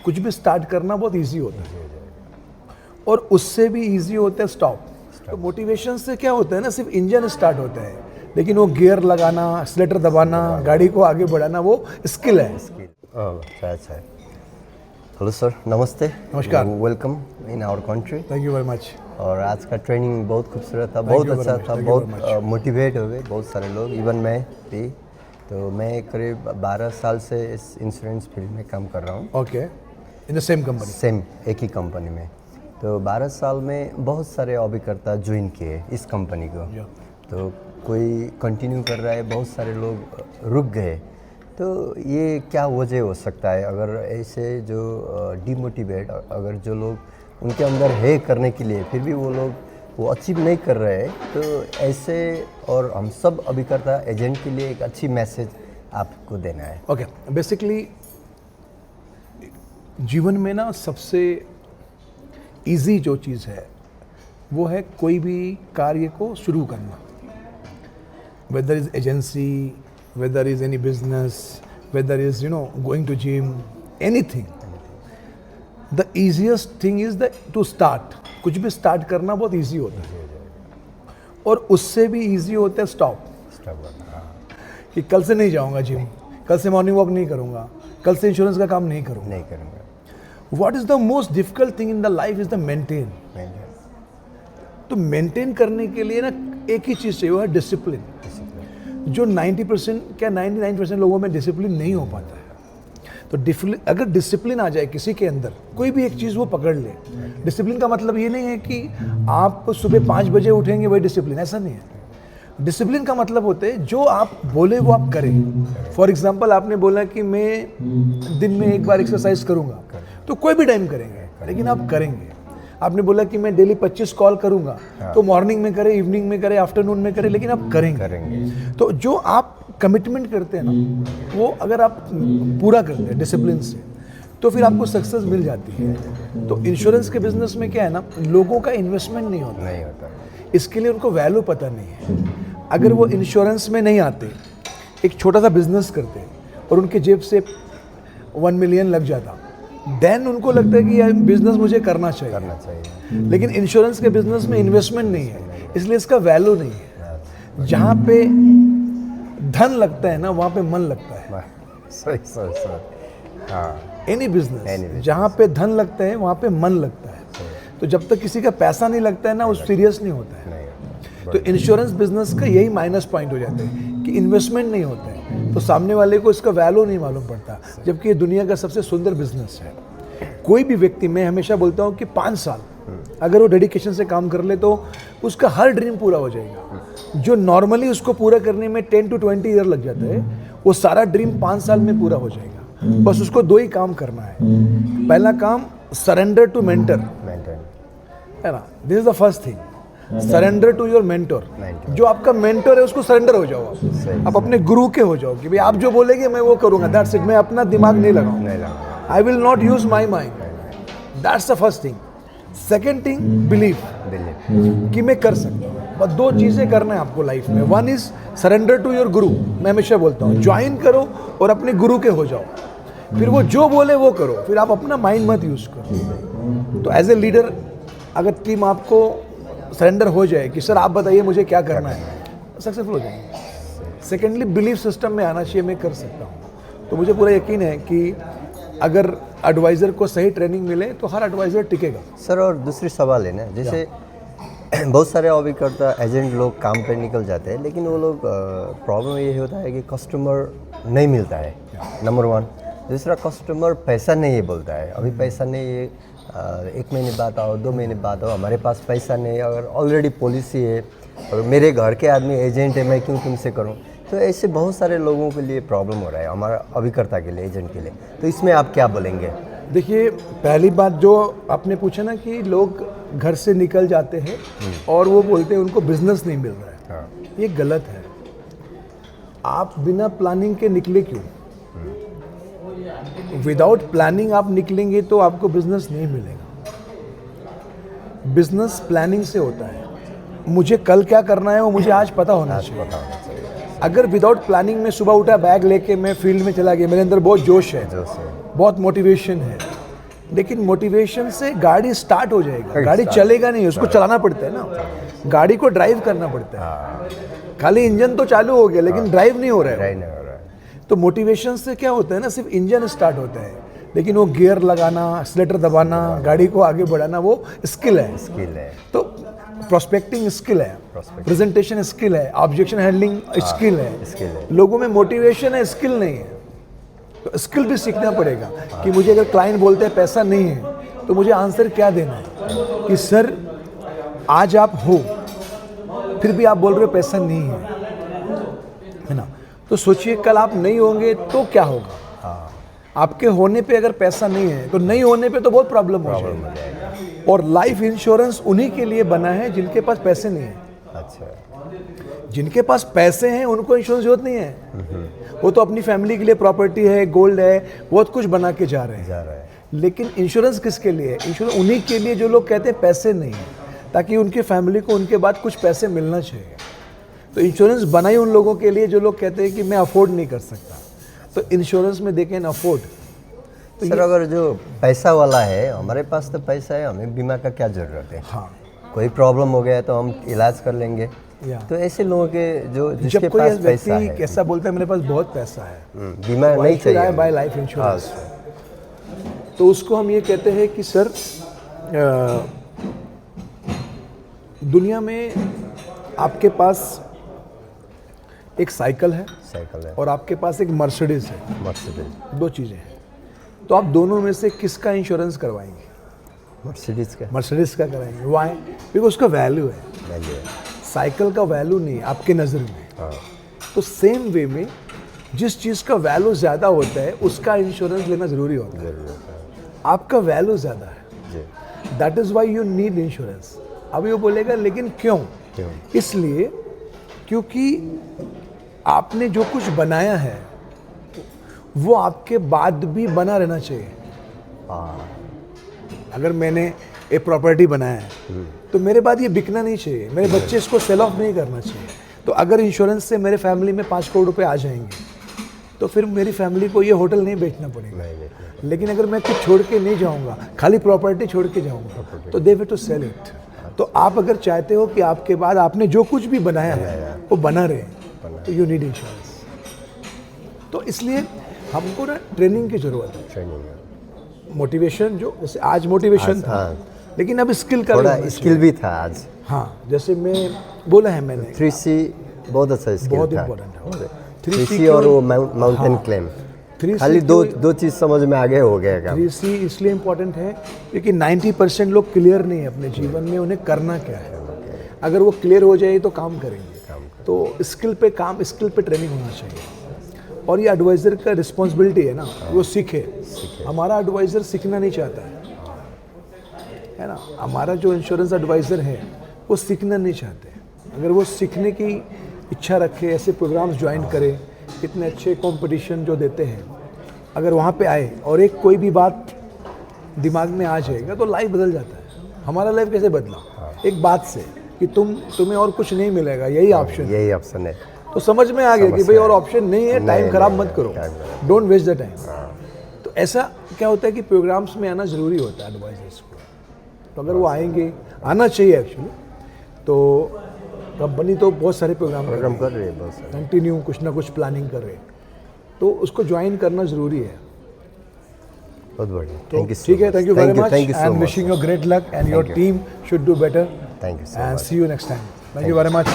कुछ भी स्टार्ट करना बहुत इजी होता है और उससे भी इजी होता है स्टॉप। तो मोटिवेशन से क्या होता है ना, सिर्फ इंजन स्टार्ट होता है, लेकिन वो गियर लगाना, एक्सीलेटर दबाना, गाड़ी को आगे बढ़ाना, वो स्किल है। अच्छा। हेलो सर, नमस्ते। नमस्कार। Welcome in our country. Thank you very much. और आज का ट्रेनिंग बहुत खूबसूरत था, बहुत अच्छा था, बहुत मोटिवेट हो गए बहुत सारे लोग, इवन मैं भी। तो मैं करीब 12 साल से इस इंश्योरेंस फील्ड में काम कर रहा हूँ। Okay, in the same company? Same, एक ही कंपनी में। तो 12 साल में बहुत सारे अभिकर्ता ज्वाइन किए इस कंपनी को। तो कोई कंटिन्यू कर रहा है, बहुत सारे लोग रुक गए। तो ये क्या वजह हो सकता है? अगर ऐसे जो डिमोटिवेट, अगर जो लोग उनके अंदर है करने के लिए, फिर भी वो लोग वो अचीव नहीं कर रहे हैं, तो ऐसे और हम सब अभिकर्ता एजेंट के लिए एक अच्छी मैसेज आपको देना है। ओके, बेसिकली जीवन में ना सबसे इजी जो चीज़ है वो है कोई भी कार्य को शुरू करना, whether is agency, whether is any business, whether is going to gym, anything. The easiest thing is to start. कुछ भी स्टार्ट करना बहुत इजी होता है और उससे भी इजी होता है स्टॉप। कि कल से नहीं जाऊंगा जिम, कल से मॉर्निंग वॉक नहीं करूंगा, कल से इंश्योरेंस का काम नहीं करूंगा। What is the most difficult thing in the life is the maintain. तो मेंटेन करने के लिए ना एक ही चीज़ चाहिए, वो है डिसिप्लिन। जो 90% क्या 99% लोगों में डिसिप्लिन नहीं हो पाता है। तो अगर डिसिप्लिन आ जाए किसी के अंदर, कोई भी एक चीज़ वो पकड़ ले। डिसिप्लिन का मतलब ये नहीं है कि आप सुबह 5 बजे उठेंगे वही डिसिप्लिन, ऐसा नहीं है। डिसिप्लिन का मतलब होता है जो आप बोले वो आप करें। फॉर एग्जांपल, आपने बोला कि मैं दिन में एक बार एक्सरसाइज करूंगा, तो कोई भी टाइम करेंगे, लेकिन आप करेंगे। आपने बोला कि मैं डेली 25 कॉल करूंगा, तो मॉर्निंग में करें, इवनिंग में करें, आफ्टरनून में करें, लेकिन आप करेंगे। तो जो आप कमिटमेंट करते हैं ना, वो अगर आप पूरा करते हैं डिसिप्लिन से, तो फिर आपको सक्सेस मिल जाती है। तो इंश्योरेंस के बिजनेस में क्या है ना, लोगों का इन्वेस्टमेंट नहीं होता। इसके लिए उनको वैल्यू पता नहीं है। अगर वो इंश्योरेंस में नहीं आते, एक छोटा सा बिजनेस करते और उनके जेब से 1 मिलियन लग जाता, देन उनको लगता है कि यार बिजनेस मुझे करना चाहिए। लेकिन इंश्योरेंस के बिजनेस में इन्वेस्टमेंट नहीं है, इसलिए इसका वैल्यू नहीं है। जहाँ पे धन लगता है ना, वहाँ पे मन लगता है। एनी बिजनेस जहाँ पे धन लगता है वहाँ पे मन लगता है। तो जब तक किसी का पैसा नहीं लगता है ना, वो सीरियस नहीं होता है। तो इंश्योरेंस बिजनेस का यही माइनस पॉइंट हो जाता है कि इन्वेस्टमेंट नहीं होता है, तो सामने वाले को इसका वैल्यू नहीं मालूम पड़ता। जबकि ये दुनिया का सबसे सुंदर बिजनेस है। कोई भी व्यक्ति, मैं हमेशा बोलता हूँ कि 5 साल अगर वो डेडिकेशन से काम कर ले तो उसका हर ड्रीम पूरा हो जाएगा। जो नॉर्मली उसको पूरा करने में 10 to 20 ईयर लग जाता है, वो सारा ड्रीम 5 साल में पूरा हो जाएगा। बस उसको 2 ही काम करना है। पहला काम, सरेंडर टू मेंटर, है ना। This is the first thing, surrender to your mentor. जो आपका मेंटोर है उसको सरेंडर हो जाओ। आप अपने गुरु के हो जाओ कि भाई आप जो बोलेंगे मैं वो करूंगा, दैट्स इट। मैं अपना दिमाग नहीं लगाऊंगा, I will not use my mind, that's the first thing. Second thing, believe कि मैं कर सकता हूँ। बस 2 चीज़ें करना है आपको लाइफ में। One is surrender to your guru. मैं हमेशा बोलता हूँ ज्वाइन करो और अपने गुरु के हो जाओ, फिर वो जो बोले वो करो, फिर आप अपना माइंड मत यूज करो। तो एज ए लीडर अगर टीम आपको सरेंडर हो जाए कि सर आप बताइए मुझे क्या करना है, सक्सेसफुल हो जाएंगे। सेकेंडली, बिलीफ सिस्टम में आना चाहिए, मैं कर सकता हूँ। तो मुझे पूरा यकीन है कि अगर एडवाइज़र को सही ट्रेनिंग मिले तो हर एडवाइज़र टिकेगा। सर, और दूसरी सवाल है ना, जैसे बहुत सारे अभिकर्ता एजेंट लोग काम पे निकल जाते हैं, लेकिन वो लोग प्रॉब्लम ये होता है कि कस्टमर नहीं मिलता है, नंबर 1। दूसरा, कस्टमर पैसा नहीं बोलता है, अभी पैसा नहीं है, 1 महीने बाद आओ, 2 महीने बाद आओ, हमारे पास पैसा नहीं है, अगर ऑलरेडी पॉलिसी है और मेरे घर के आदमी एजेंट है, मैं क्यों तुमसे करूं। तो ऐसे बहुत सारे लोगों के लिए प्रॉब्लम हो रहा है, हमारा अभिकर्ता के लिए, एजेंट के लिए। तो इसमें आप क्या बोलेंगे? देखिए, पहली बात जो आपने पूछा ना कि लोग घर से निकल जाते हैं और वो बोलते हैं उनको बिजनेस नहीं मिल रहा है, ये गलत है। आप बिना प्लानिंग के निकले क्यों? विदाउट प्लानिंग आप निकलेंगे तो आपको बिजनेस नहीं मिलेगा। बिजनेस प्लानिंग से होता है। मुझे कल क्या करना है वो मुझे आज पता होना चाहिए। अगर विदाउट प्लानिंग में सुबह उठा, बैग लेके मैं फील्ड में चला गया, मेरे अंदर बहुत जोश है, बहुत मोटिवेशन है, लेकिन मोटिवेशन से गाड़ी स्टार्ट हो जाएगा, गाड़ी Start. चलेगा नहीं, उसको चलाना पड़ता है ना, गाड़ी को ड्राइव करना पड़ता है। खाली इंजन तो चालू हो गया लेकिन ड्राइव नहीं हो रहा है। ट्राई नहीं हो रहा है। तो मोटिवेशन से क्या होता है ना, सिर्फ इंजन स्टार्ट होता है, लेकिन वो गियर लगाना, एक्सीलेटर दबाना, गाड़ी को आगे बढ़ाना, वो स्किल है। स्किल है। तो प्रोस्पेक्टिंग स्किल है, प्रेजेंटेशन स्किल है, ऑब्जेक्शन हैंडलिंग स्किल स्किल है। है। लोगों में मोटिवेशन है, स्किल नहीं है। तो स्किल भी सीखना पड़ेगा कि मुझे अगर क्लाइंट बोलते हैं पैसा नहीं है तो मुझे आंसर क्या देना है कि सर आज आप हो फिर भी आप बोल रहे हो पैसा नहीं है ना। तो सोचिए कल आप नहीं होंगे तो क्या होगा। आपके होने पे अगर पैसा नहीं है तो नहीं होने पे तो बहुत प्रॉब्लम हो जाएगी। और लाइफ इंश्योरेंस उन्हीं के लिए बना है जिनके पास पैसे नहीं है। अच्छा। जिनके पास पैसे हैं उनको इंश्योरेंस जरूरत नहीं है, वो तो अपनी फैमिली के लिए प्रॉपर्टी है, गोल्ड है, बहुत कुछ बना के जा रहे हैं। लेकिन इंश्योरेंस किसके लिए है? इंश्योरेंस उन्हीं के लिए जो लोग कहते हैं पैसे नहीं है, ताकि उनके फैमिली को उनके बाद कुछ पैसे मिलना चाहिए। तो इंश्योरेंस बनाई उन लोगों के लिए जो लोग कहते हैं कि मैं अफोर्ड नहीं कर सकता। तो इंश्योरेंस में देखें अफोर्ड। तो सर अगर जो पैसा वाला है, हमारे पास तो पैसा है, हमें बीमा का क्या जरूरत है? हाँ, कोई प्रॉब्लम हो गया तो हम इलाज कर लेंगे। या। तो ऐसे लोगों के जो जिसके जब कोई पास पैसा व्यक्ति है, कैसा बोलता है मेरे पास बहुत पैसा है, बीमा नहीं चाहिए, बाय लाइफ इंश्योरेंस, तो उसको हम ये कहते हैं कि सर दुनिया में आपके पास एक साइकिल है और आपके पास एक मर्सिडीज है, मर्सिडीज, दो चीज़ें हैं। तो आप दोनों में से किसका इंश्योरेंस करवाएंगे? मर्सिडीज का कराएंगे। वाई? बिकॉज उसका वैल्यू है, साइकिल का वैल्यू नहीं आपके नज़र में। तो सेम वे में जिस चीज़ का वैल्यू ज़्यादा होता है उसका इंश्योरेंस लेना ज़रूरी होता है। आपका वैल्यू ज़्यादा है, that is why you need insurance. अब ये बोलेगा लेकिन क्यों? इसलिए क्योंकि आपने जो कुछ बनाया है वो आपके बाद भी बना रहना चाहिए। अगर मैंने एक प्रॉपर्टी बनाया है तो मेरे बाद ये बिकना नहीं चाहिए, मेरे बच्चे इसको सेल ऑफ नहीं करना चाहिए। तो अगर इंश्योरेंस से मेरे फैमिली में 5 करोड़ रुपए आ जाएंगे तो फिर मेरी फैमिली को ये होटल नहीं बेचना पड़ेगा। लेकिन अगर मैं कुछ छोड़ के नहीं जाऊंगा, खाली प्रॉपर्टी छोड़ के जाऊंगा, तो they will to sell it. तो आप अगर चाहते हो कि आपके बाद आपने जो कुछ भी बनाया है वो बना रहे, तो यू नीड इंश्योरेंस। तो इसलिए हमको ना ट्रेनिंग की जरूरत है। मोटिवेशन जो जैसे आज मोटिवेशन था, लेकिन अब स्किल का थोड़ा स्किल भी था आज। हाँ, जैसे मैं बोला है मैंने 3C बहुत अच्छा स्किल बहुत था। इम्पोर्टेंट है। 3C और वो माउंटेन क्लेम, खाली दो चीज़ समझ में आगे हो गया काम। 3C इसलिए इम्पोर्टेंट है क्योंकि 90% लोग क्लियर नहीं है अपने जीवन में उन्हें करना क्या है। अगर वो क्लियर हो जाए तो काम करेंगे। तो स्किल पे काम, स्किल पे ट्रेनिंग होना चाहिए। और ये एडवाइज़र का रिस्पॉन्सिबिलिटी है ना, वो सीखे। हमारा एडवाइज़र सीखना नहीं चाहता है ना। हमारा जो इंश्योरेंस एडवाइज़र है वो सीखना नहीं चाहते। अगर वो सीखने की इच्छा रखे, ऐसे प्रोग्राम्स ज्वाइन करे, इतने अच्छे कंपटीशन जो देते हैं, अगर वहाँ पे आए और एक कोई भी बात दिमाग में आ जाएगा तो लाइफ बदल जाता है। हमारा लाइफ कैसे बदला? एक बात से कि तुम्हें और कुछ नहीं मिलेगा, यही ऑप्शन है। तो समझ में आ गया कि भाई और ऑप्शन नहीं है, टाइम खराब मत करो, डोंट वेस्ट द टाइम। तो ऐसा क्या होता है कि प्रोग्राम्स में आना ज़रूरी होता है एडवाइजर्स को। तो अगर वो आएंगे, आना चाहिए एक्चुअली। तो कंपनी तो बहुत सारे प्रोग्राम कर रही है, कंटिन्यू कुछ ना कुछ प्लानिंग कर रहे हैं, तो उसको ज्वाइन करना ज़रूरी है। बहुत बढ़िया, ठीक है, thank you very much and wishing you great luck and your team should do better. Thank you and see you next time. Thank you very much.